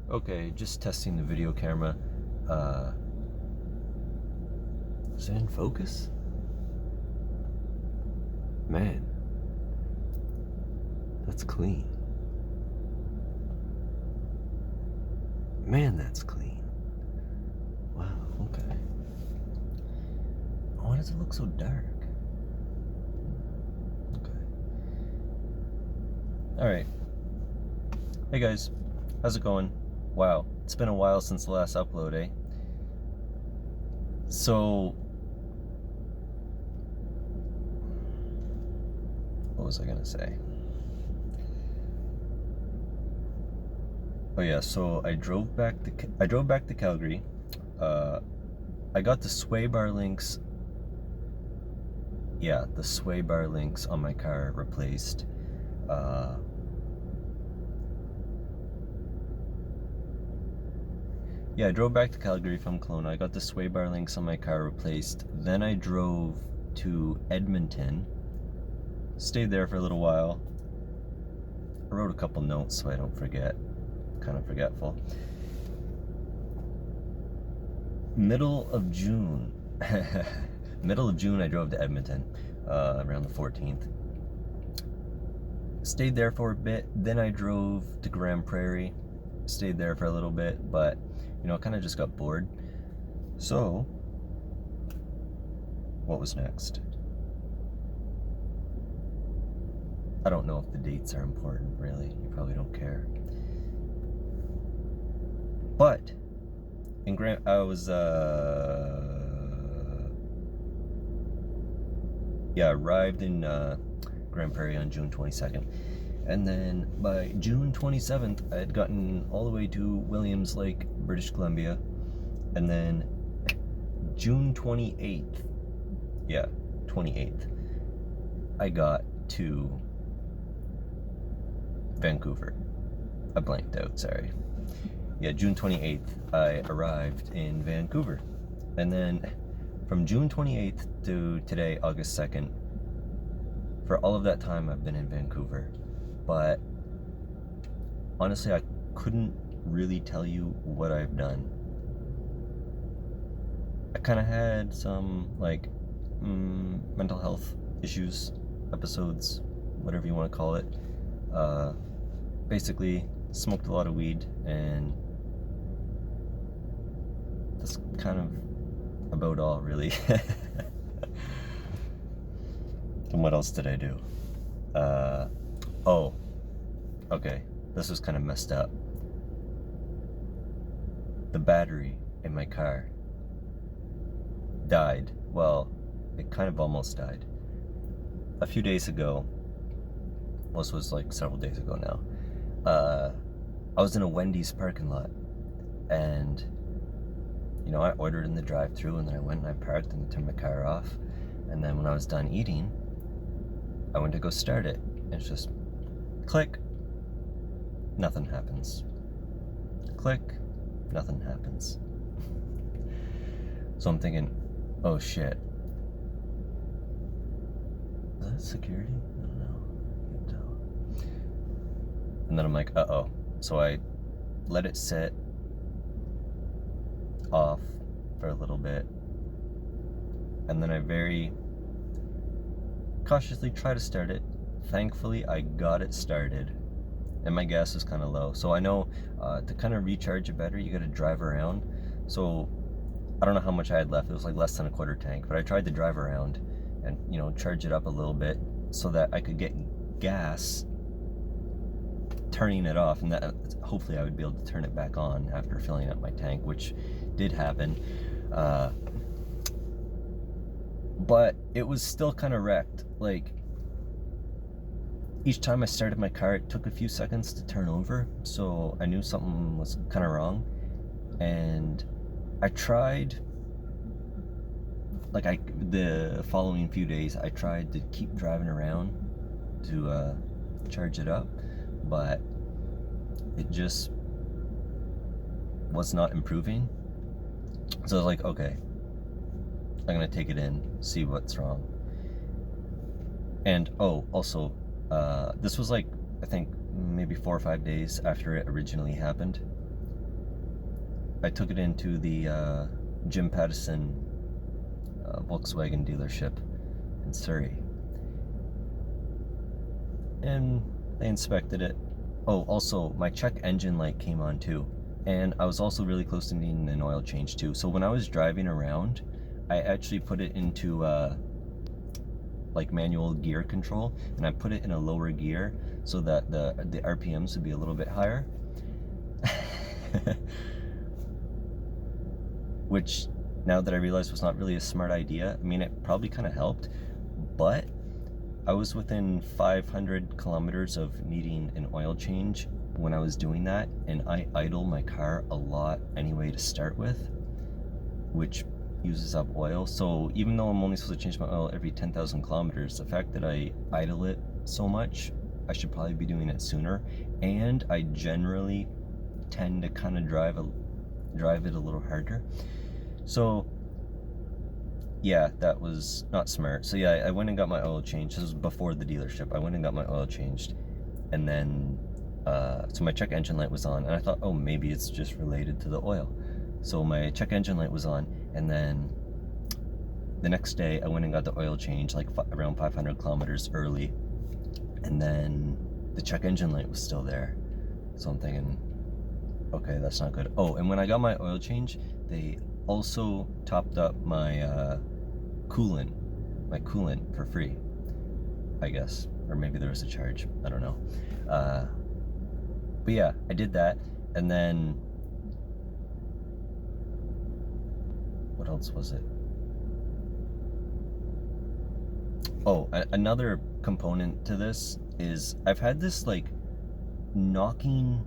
Okay, just testing the video camera. Is it in focus? Man, that's clean. Man, that's clean. Wow, okay. Why does it look so dark? Okay. Alright. Hey guys, how's it going? Wow, it's been a while since the last upload, eh? So, what was I gonna say? Oh yeah, so I drove back to Calgary. I got the sway bar links. Yeah, the sway bar links on my car replaced. Yeah, I drove back to Calgary from Kelowna. I got the sway bar links on my car replaced. Then I drove to Edmonton. Stayed there for a little while. I wrote a couple notes so I don't forget. Kind of forgetful. Middle of June, I drove to Edmonton around the 14th. Stayed there for a bit. Then I drove to Grande Prairie. Stayed there for a little bit, but kind of just got bored. So, what was next? I don't know if the dates are important, really. You probably don't care. But I was arrived in Grande Prairie on June 22nd. And then by June 27th, I had gotten all the way to Williams Lake, British Columbia. And then June 28th, 28th, I got to Vancouver. I blanked out, sorry. Yeah, June 28th, I arrived in Vancouver. And then from June 28th to today, August 2nd, for all of that time, I've been in Vancouver. But honestly, I couldn't really tell you what I've done. I kind of had some mental health issues, episodes, whatever you want to call it. Basically, smoked a lot of weed, and that's kind of about all, really. And what else did I do? Oh, okay, this was kind of messed up. The battery in my car died. Well, it kind of almost died. A few days ago, this was like several days ago now, I was in a Wendy's parking lot, and I ordered in the drive-thru, and then I went and I parked and turned my car off, and then when I was done eating, I went to go start it, and it's just click, nothing happens. Click, nothing happens. So I'm thinking, oh shit. Is that security? I don't know. I can't tell. And then I'm like, uh-oh. So I let it sit off for a little bit, and then I very cautiously try to start it. Thankfully, I got it started, and my gas was kind of low. So I know to kind of recharge it better, you got to drive around. So I don't know how much I had left. It was like less than a quarter tank, but I tried to drive around and charge it up a little bit so that I could get gas turning it off, and that hopefully I would be able to turn it back on after filling up my tank, which did happen. But it was still kind of wrecked. Like, each time I started my car, it took a few seconds to turn over, so I knew something was kind of wrong. And I tried, the following few days, I tried to keep driving around to charge it up, but it just was not improving. So I was like, okay, I'm gonna take it in, see what's wrong. And also, this was like, I think maybe 4 or 5 days after it originally happened. I took it into the Jim Pattison Volkswagen dealership in Surrey, and they inspected it. Oh, also my check engine light came on too, and I was also really close to needing an oil change too. So when I was driving around, I actually put it into like manual gear control, and I put it in a lower gear so that the RPMs would be a little bit higher. Which, now that I realize, was not really a smart idea. I mean, it probably kind of helped, but I was within 500 kilometers of needing an oil change when I was doing that, and I idle my car a lot anyway to start with, which uses up oil. So even though I'm only supposed to change my oil every 10,000 kilometers, the fact that I idle it so much, I should probably be doing it sooner. And I generally tend to kind of drive it a little harder. So yeah, that was not smart. So yeah, I went and got my oil changed. This was before the dealership. I went and got my oil changed, and then so my check engine light was on, and I thought, oh, maybe it's just related to the oil. So my check engine light was on, and then the next day I went and got the oil change, like around 500 kilometers early, and then the check engine light was still there. So I'm thinking, okay, that's not good. Oh, and when I got my oil change, they also topped up my coolant for free, I guess. Or maybe there was a charge, I don't know. But yeah, I did that, and then what else was it? Oh, another component to this is I've had this like knocking,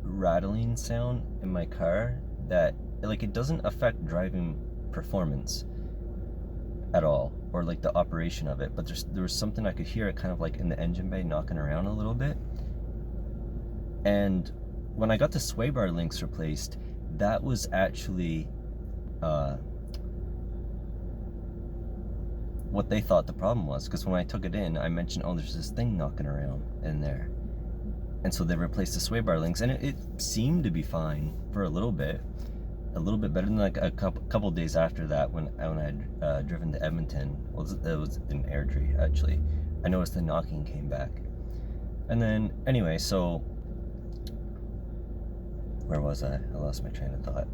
rattling sound in my car that like it doesn't affect driving performance at all, or like the operation of it, but there was something I could hear it kind of like in the engine bay knocking around a little bit. And when I got the sway bar links replaced, that was actually what they thought the problem was, because when I took it in, I mentioned, oh, there's this thing knocking around in there, and so they replaced the sway bar links, and it seemed to be fine for a little bit better than like a couple days after that when I had driven to Edmonton. Well, it was in Airdrie actually. I noticed the knocking came back, and then anyway, so where was I? I lost my train of thought.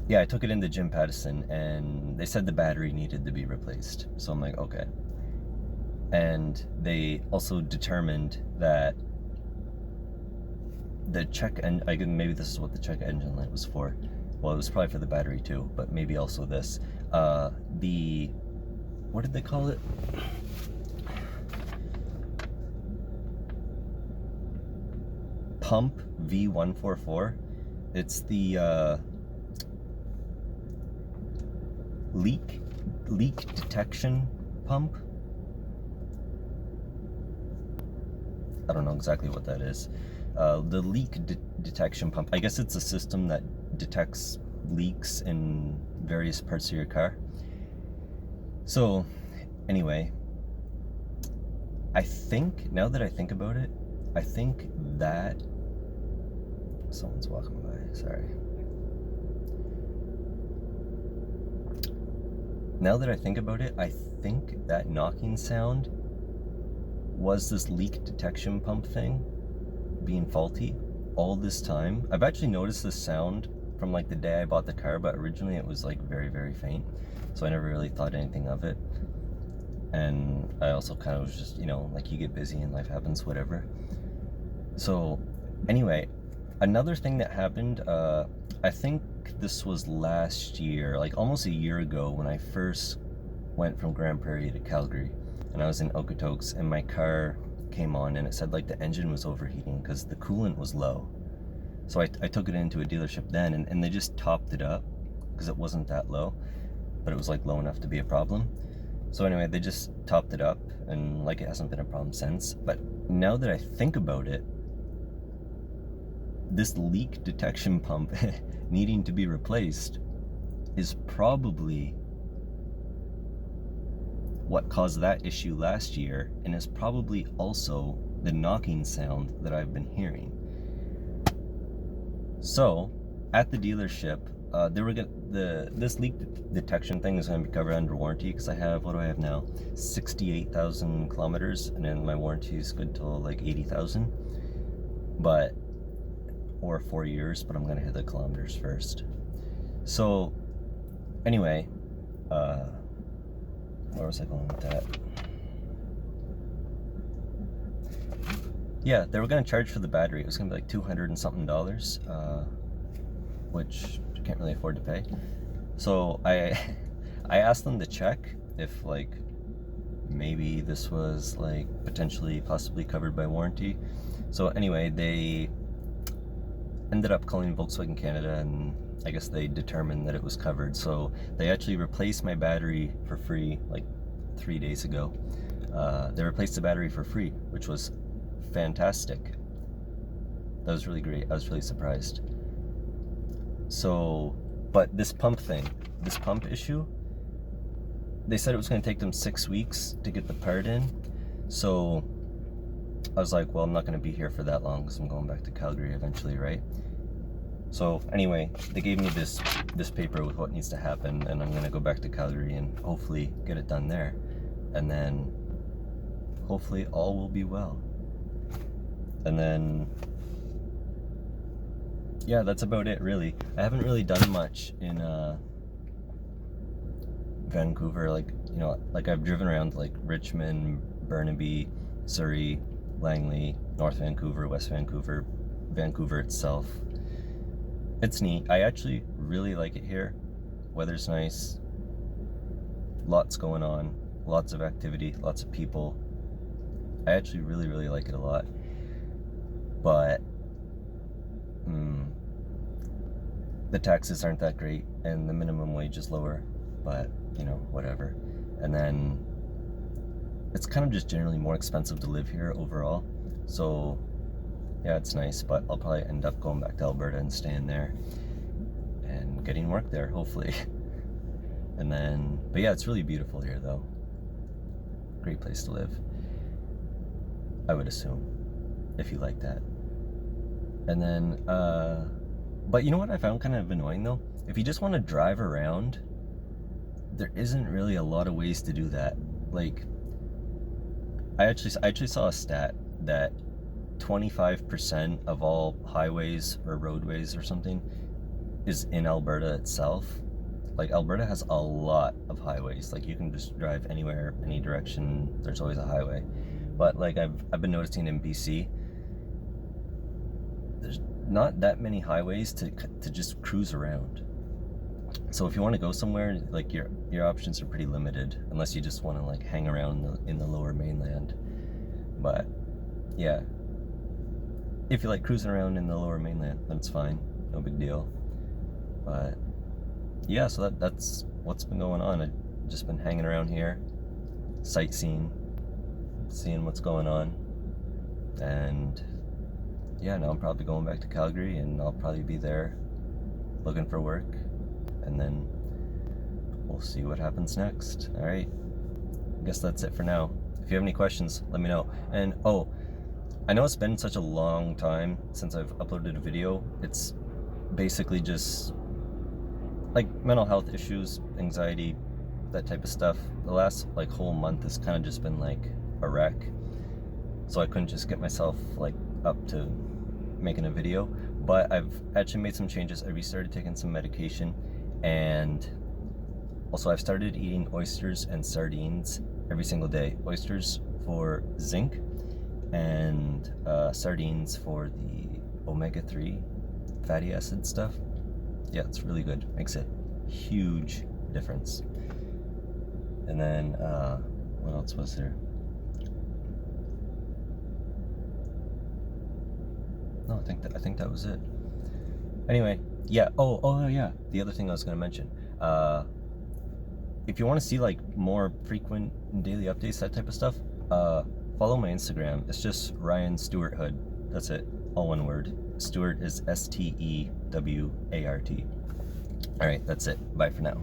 Yeah, I took it into Jim Pattison, and they said the battery needed to be replaced. So I'm like, okay. And they also determined that the check, and maybe this is what the check engine light was for. Well, it was probably for the battery too, but maybe also this. What did they call it? Pump V144. It's the leak detection pump. I don't know exactly what that is. The leak detection pump, I guess it's a system that detects leaks in various parts of your car. So anyway, I think, now that I think about it, I think that someone's walking by, sorry. Now that I think about it, I think that knocking sound was this leak detection pump thing being faulty all this time. I've actually noticed this sound from like the day I bought the car, but originally it was like very, very faint, so I never really thought anything of it. And I also kind of was just, you know, like you get busy and life happens, whatever. So anyway, another thing that happened, I think this was last year, like almost a year ago, when I first went from Grand Prairie to Calgary, and I was in Okotoks, and my car came on and it said like the engine was overheating because the coolant was low. So I took it into a dealership then, and they just topped it up because it wasn't that low, but it was like low enough to be a problem. So anyway, they just topped it up, and like it hasn't been a problem since. But now that I think about it, this leak detection pump needing to be replaced is probably what caused that issue last year, and is probably also the knocking sound that I've been hearing. So at the dealership, they were this leak detection thing is going to be covered under warranty because I have, what do I have now, 68,000 kilometers, and then my warranty is good till like 80,000, but or 4 years, but I'm going to hit the kilometers first. So anyway, where was I going with that? Yeah, they were going to charge for the battery. It was going to be like $200 and something, which I can't really afford to pay. So I asked them to check if like maybe this was like potentially possibly covered by warranty. So anyway, they ended up calling Volkswagen Canada, and I guess they determined that it was covered. So they actually replaced my battery for free like 3 days ago. They replaced the battery for free, which was fantastic. That was really great. I was really surprised. So, but this pump issue, they said it was going to take them 6 weeks to get the part in. So I was like, well, I'm not going to be here for that long because I'm going back to Calgary eventually, right? So anyway, they gave me this paper with what needs to happen, and I'm going to go back to Calgary and hopefully get it done there. And then hopefully all will be well. And then, yeah, that's about it really. I haven't really done much in Vancouver. Like, you know, like I've driven around like Richmond, Burnaby, Surrey, Langley, North Vancouver, West Vancouver, Vancouver itself. It's neat. I actually really like it here. Weather's nice. Lots going on. Lots of activity. Lots of people. I actually really, really like it a lot. But the taxes aren't that great, and the minimum wage is lower. But, you know, whatever. And then it's kind of just generally more expensive to live here overall. So yeah, it's nice, but I'll probably end up going back to Alberta and staying there and getting work there, hopefully. And then, but yeah, it's really beautiful here though. Great place to live, I would assume, if you like that. And then, but you know what I found kind of annoying though? If you just want to drive around, there isn't really a lot of ways to do that. Like, I actually saw a stat that 25% of all highways or roadways or something is in Alberta itself. Like, Alberta has a lot of highways. Like, you can just drive anywhere, any direction. There's always a highway. But like I've been noticing in BC, there's not that many highways to just cruise around. So if you want to go somewhere, like your options are pretty limited, unless you just want to like hang around in the lower mainland. But yeah, if you like cruising around in the lower mainland, then it's fine, no big deal. But yeah, so that's what's been going on. I've just been hanging around here, sightseeing, seeing what's going on. And yeah, now I'm probably going back to Calgary, and I'll probably be there looking for work, and then we'll see what happens next. All right, I guess that's it for now. If you have any questions, let me know. And oh, I know it's been such a long time since I've uploaded a video. It's basically just like mental health issues, anxiety, that type of stuff. The last like whole month has kind of just been like a wreck, so I couldn't just get myself like up to making a video. But I've actually made some changes. I restarted taking some medication, and also I've started eating oysters and sardines every single day. Oysters for zinc, and sardines for the omega-3 fatty acid stuff. Yeah, it's really good. Makes a huge difference. And then what else was there? No, I think that was it. Anyway, yeah. Oh yeah. The other thing I was going to mention, if you want to see like more frequent daily updates, that type of stuff, follow my Instagram. It's just Ryan Stewart Hood. That's it. All one word. Stewart is Stewart. All right, that's it. Bye for now.